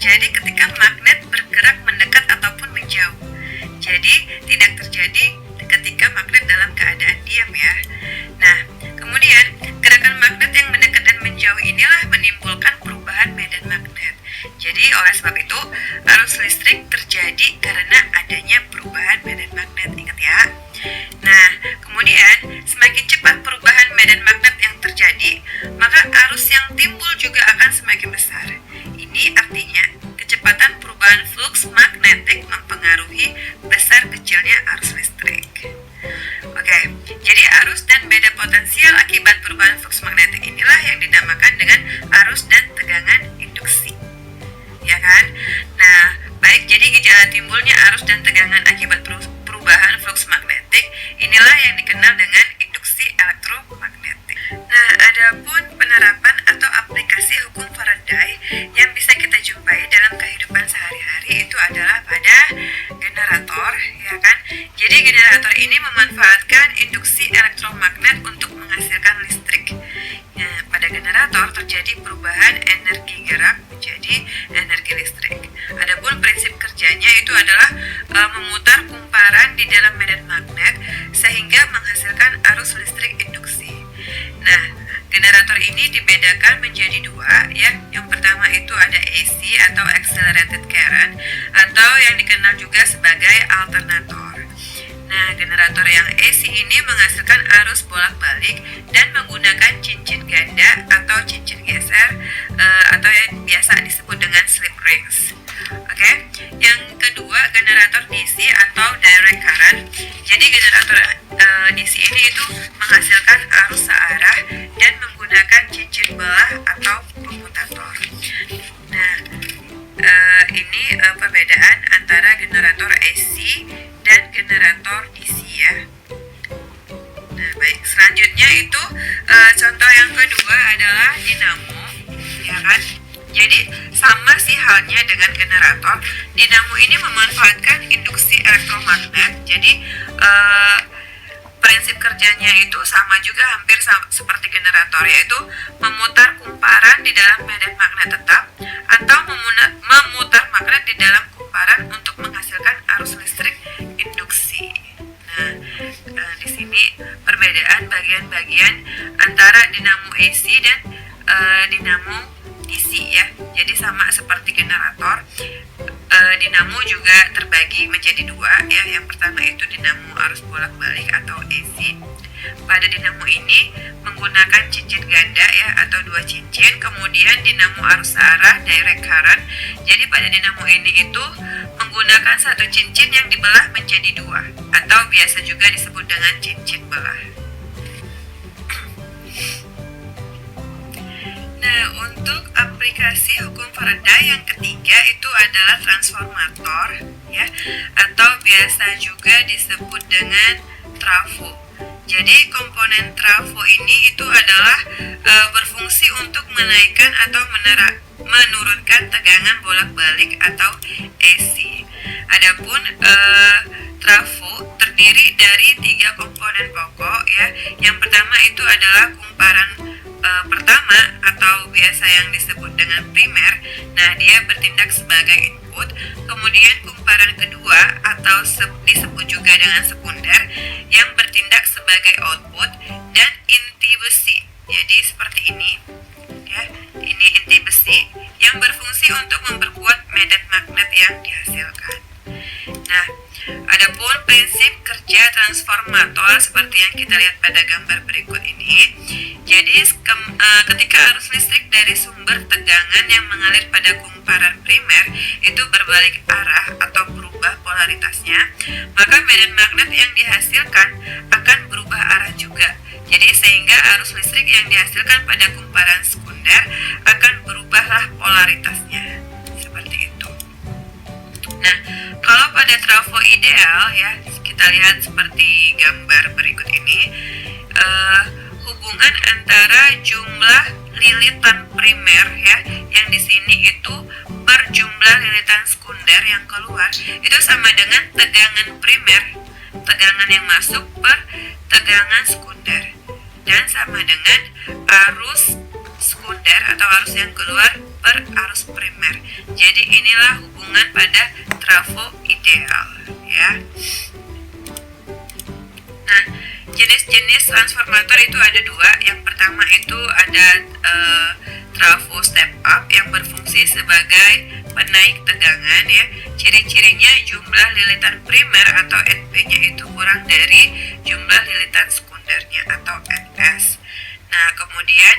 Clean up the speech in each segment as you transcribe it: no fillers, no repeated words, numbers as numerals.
terjadi ketika magnet bergerak mendekat ataupun menjauh. Jadi tidak terjadi ketika magnet dalam keadaan diam ya. Nah, kemudian gerakan magnet yang mendekat dan menjauh inilah menimbulkan perubahan medan magnet. Jadi oleh sebab itu arus listrik terjadi karena adanya perubahan medan magnet. Ingat ya. Nah, kemudian semakin cepat perubahan medan magnet yang terjadi, maka arus yang timbul juga akan semakin besar. Ini artinya kecepatan perubahan fluks magnetik mempengaruhi besar kecilnya arus listrik. Oke, jadi arus dan beda potensial akibat perubahan fluks magnetik inilah yang dinamakan dengan arus dan tegangan induksi. Ya kan? Nah, baik, jadi gejala timbulnya arus dan tegangan akibat perubahan fluks magnetik inilah yang dikenal dengan induksi elektromagnetik. Nah, adapun penerapan atau aplikasi hukum Faraday yang bisa kita jumpai dalam kehidupan sehari-hari itu adalah pada generator, ya kan? Jadi generator ini memanfaatkan induksi elektromagnet untuk menghasilkan listrik. Nah, pada generator terjadi perubahan energi gerak menjadi energi listrik. Adapun prinsip kerjanya itu adalah memutar kumparan di dalam medan magnet sehingga menghasilkan arus listrik induksi. Nah, generator ini dibedakan menjadi dua ya. Yang pertama itu ada AC atau accelerated current atau yang dikenal juga sebagai alternator. Nah, generator yang AC ini menghasilkan arus bolak-balik dan menggunakan cincin ganda atau cincin geser atau yang biasa disebut dengan slip rings. Oke. Yang kedua, generator DC atau direct current. Jadi generator DC ini itu menghasilkan arus searah dan menggunakan cincin belah atau komutator. Nah, ini perbedaan antara generator AC dan generator DC ya. Nah, baik, selanjutnya itu contoh yang kedua adalah dinamo, ya kan? Jadi sama sih halnya dengan generator. Dinamo ini memanfaatkan induksi elektromagnet. Jadi prinsip kerjanya itu sama juga, hampir sama seperti generator, yaitu memutar kumparan di dalam medan magnet tetap atau memutar magnet di dalam kumparan untuk menghasilkan arus listrik induksi. Nah, di sini perbedaan bagian-bagian antara dinamo AC dan dinamo DC ya. Jadi sama seperti generator, dinamo juga terbagi menjadi dua ya. Yang pertama itu dinamo arus bolak-balik atau AC. Pada dinamo ini menggunakan cincin ganda ya atau dua cincin. Kemudian dinamo arus searah direct current. Jadi pada dinamo ini itu menggunakan satu cincin yang dibelah menjadi dua atau biasa juga disebut dengan cincin belah. Nah, untuk aplikasi hukum Faraday yang ketiga itu adalah transformator ya, atau biasa juga disebut dengan trafo. Jadi komponen trafo ini itu adalah berfungsi untuk menaikkan atau menurunkan tegangan bolak-balik atau AC. Adapun trafo terdiri dari tiga komponen pokok ya. Yang pertama itu adalah kumparan pertama atau biasa yang disebut dengan primer. Nah, dia bertindak sebagai input. Kemudian kumparan kedua atau disebut juga dengan sekunder yang bertindak sebagai output, dan inti besi. Jadi seperti ini ya. Ini inti besi yang berfungsi untuk memperkuat medan magnet yang dihasilkan. Nah, adapun prinsip kerja transformator seperti yang kita lihat pada gambar berikut ini. Jadi ketika arus listrik dari sumber tegangan yang mengalir pada kumparan primer itu berbalik arah atau berubah polaritasnya, maka medan magnet yang dihasilkan akan berubah arah juga. Jadi sehingga arus listrik yang dihasilkan pada kumparan sekunder akan berubahlah polaritasnya. Seperti itu. Nah, kalau pada trafo ideal ya, kita lihat seperti gambar berikut ini, hubungan antara jumlah lilitan primer ya, yang di sini itu per jumlah lilitan sekunder yang keluar itu sama dengan tegangan primer, tegangan yang masuk per tegangan sekunder, dan sama dengan arus sekunder atau arus yang keluar per arus primer. Jadi inilah hubungan pada trafo ideal ya. Nah, jenis-jenis transformator itu ada dua. Yang pertama itu ada trafo step up yang berfungsi sebagai penaik tegangan ya. Ciri-cirinya jumlah lilitan primer atau NP-nya itu kurang dari jumlah lilitan sekundernya atau NS. Nah, kemudian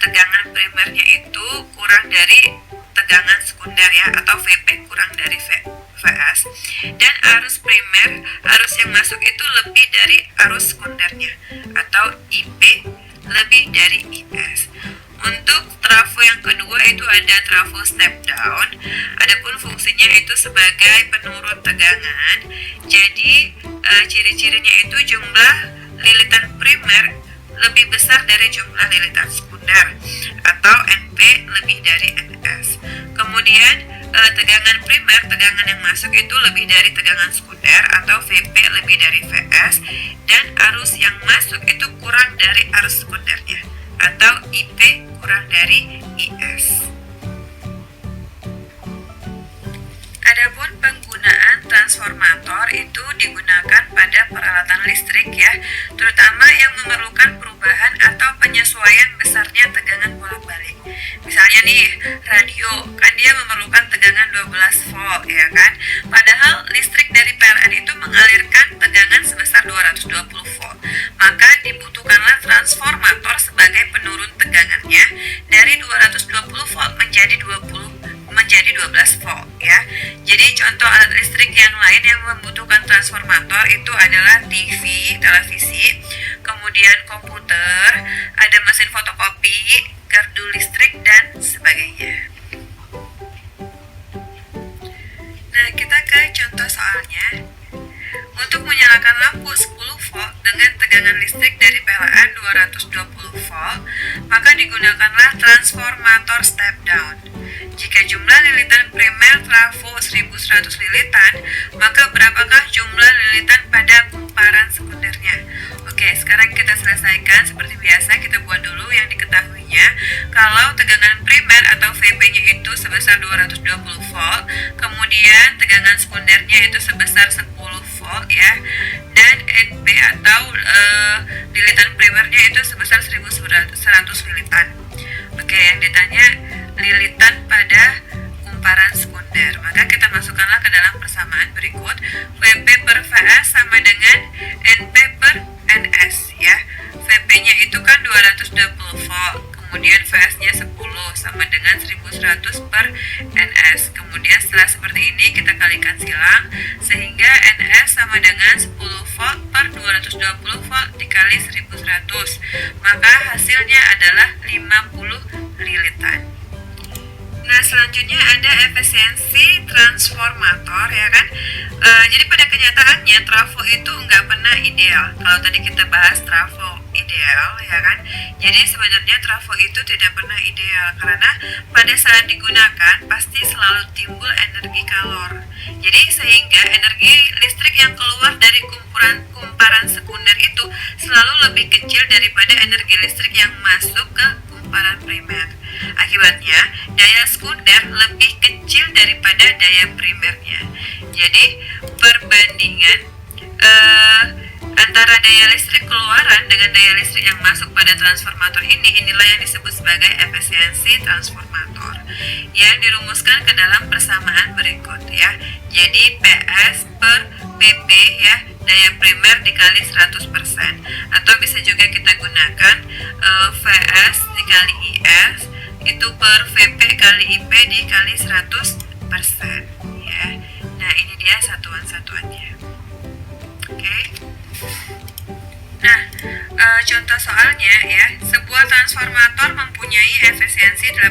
tegangan primernya itu kurang dari tegangan sekunder ya, atau VP kurang dari VS. Dan arus primer, arus yang masuk itu lebih dari arus sekundernya, atau IP lebih dari IS. Untuk trafo yang kedua itu ada trafo step down. Adapun fungsinya itu sebagai penurun tegangan. Jadi ciri-cirinya itu jumlah lilitan primer lebih besar dari jumlah lilitan sekunder, atau NP lebih dari NS. Kemudian tegangan primer, tegangan yang masuk itu lebih dari tegangan sekunder, atau VP lebih dari VS. Dan arus yang masuk itu kurang dari arus sekundernya, atau IP kurang dari IS. Adapun penggunaan transformator itu digunakan pada peralatan listrik ya, terutama yang memerlukan perubahan atau penyesuaian besarnya tegangan bolak-balik. Misalnya nih, radio kan dia memerlukan tegangan 12 volt ya kan. Padahal listrik dari PLN itu mengalirkan tegangan sebesar 220 volt. Maka dibutuhkanlah transformator sebagai penurun tegangannya dari 220 volt menjadi 12 volt ya. Jadi contoh alat listrik yang lain yang membutuhkan transformator itu adalah TV, televisi, kemudian komputer, ada mesin fotokopi, gardu listrik dan sebagainya. Nah, kita ke contoh soalnya. Untuk menyalakan lampu 10 volt dengan tegangan listrik dari PLN 220 volt, maka digunakanlah transformator step down. Jika jumlah lilitan primer trafo 1100 lilitan, maka berapakah jumlah lilitan pada kumparan sekundernya? Oke, sekarang kita selesaikan. Seperti biasa, kita buat dulu yang diketahuinya. Kalau tegangan primer atau VP-nya itu sebesar 220 volt, kemudian tegangan sekundernya itu sebesar 10 volt ya, dan NP atau lilitan primernya itu sebesar 1100 lilitan. Oke, yang ditanya lilitan pada kumparan sekunder, maka kita masukkanlah ke dalam persamaan berikut. VP per VS sama dengan NP per NS ya. VP-nya itu kan 220 volt, kemudian VS-nya 10 sama dengan 1100 per NS. Kemudian setelah seperti ini kita kalikan silang, sehingga NS sama dengan 10 volt per 220 volt dikali 1100, maka hasilnya adalah 50 lilitan. Nah, selanjutnya ada efisiensi transformator ya kan. Jadi pada kenyataannya trafo itu nggak pernah ideal. Kalau tadi kita bahas trafo ideal ya kan, jadi sebenarnya trafo itu tidak pernah ideal karena pada saat digunakan pasti selalu timbul energi kalor. Jadi sehingga energi listrik yang keluar dari kumparan sekunder itu selalu lebih kecil daripada energi listrik yang masuk ke kumparan primer. Akibatnya daya sekunder lebih kecil daripada daya primernya. Jadi perbandingan antara daya listrik keluaran dengan daya listrik yang masuk pada transformator inilah yang disebut sebagai efisiensi transformator yang dirumuskan ke dalam persamaan berikut ya. Jadi PS per PP ya, daya primer dikali 100%, atau bisa juga kita gunakan VS dikali IS itu per VP kali IP dikali 100% ya. Nah, ini dia satuan-satuannya. Oke. Nah, contoh soalnya ya, sebuah transformator mempunyai efisiensi 80%.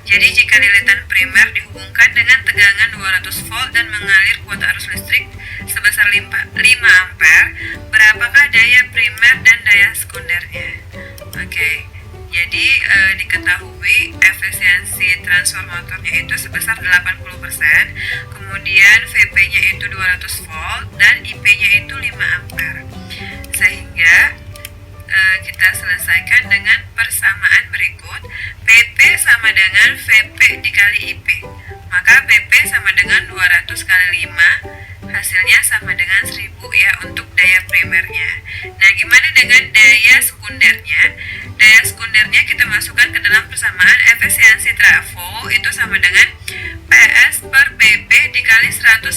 Jadi jika lilitan primer dihubungkan dengan tegangan 200 volt dan mengalir kuota arus listrik sebesar 5 ampere, berapakah daya primer dan daya sekundernya? Oke. Jadi diketahui efisiensi transformatornya itu sebesar 80%, kemudian VP-nya itu 200 volt dan IP-nya itu 5 ampere. Sehingga kita selesaikan dengan persamaan berikut. PP sama sama dengan VP dikali IP. Maka VP sama dengan 200 kali 5, hasilnya sama dengan 1000 ya untuk daya primernya. Nah, gimana dengan daya sekundernya? Daya sekundernya kita masukkan ke dalam persamaan efisiensi trafo itu sama dengan PS per BP dikali 100%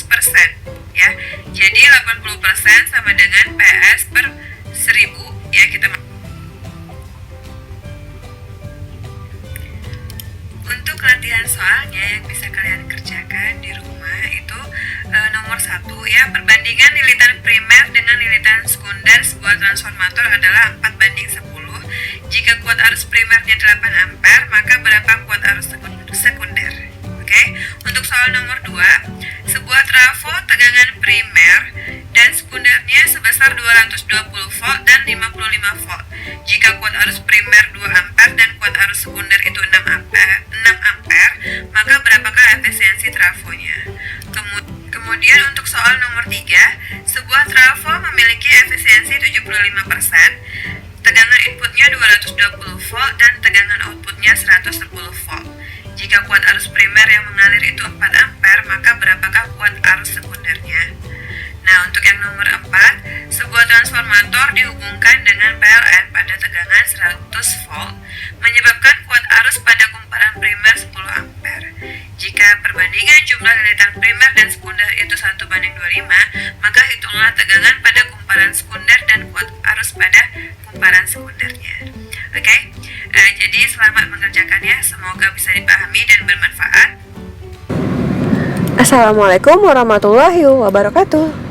ya. Jadi 80% sama dengan PS per 1000 ya. Untuk latihan soalnya yang bisa kalian kerjakan di rumah itu nomor 1 ya, perbandingan lilitan primer dengan lilitan sekunder sebuah transformator adalah 4:10. Jika kuat arus primernya 8 ampere, maka berapa kuat arus sekunder? Oke. Untuk soal nomor 2, sebuah trafo tegangan primer dan sekundernya sebesar 220 volt dan 55 volt. Jika kuat arus primer 2 ampere dan kuat arus sekunder itu 6 ampere, maka berapakah efisiensi trafonya? Kemudian untuk soal nomor 3, sebuah trafo memiliki efisiensi 75%, tegangan inputnya 220 volt dan tegangan outputnya 110 volt. Jika kuat arus primer yang mengalir itu 4 ampere, maka berapakah kuat arus sekundernya? Nah, untuk yang nomor 4, sebuah transformator dihubungkan dengan PLN pada tegangan 100 volt, menyebabkan kuat arus pada kumparan primer 10 ampere. Jika perbandingan jumlah lilitan primer dan sekunder itu 1:25, maka hitunglah tegangan pada kumparan sekunder dan kuat arus pada kumparan sekundernya. Oke, jadi selamat mengerjakannya, semoga bisa dipahami dan bermanfaat. Assalamualaikum warahmatullahi wabarakatuh.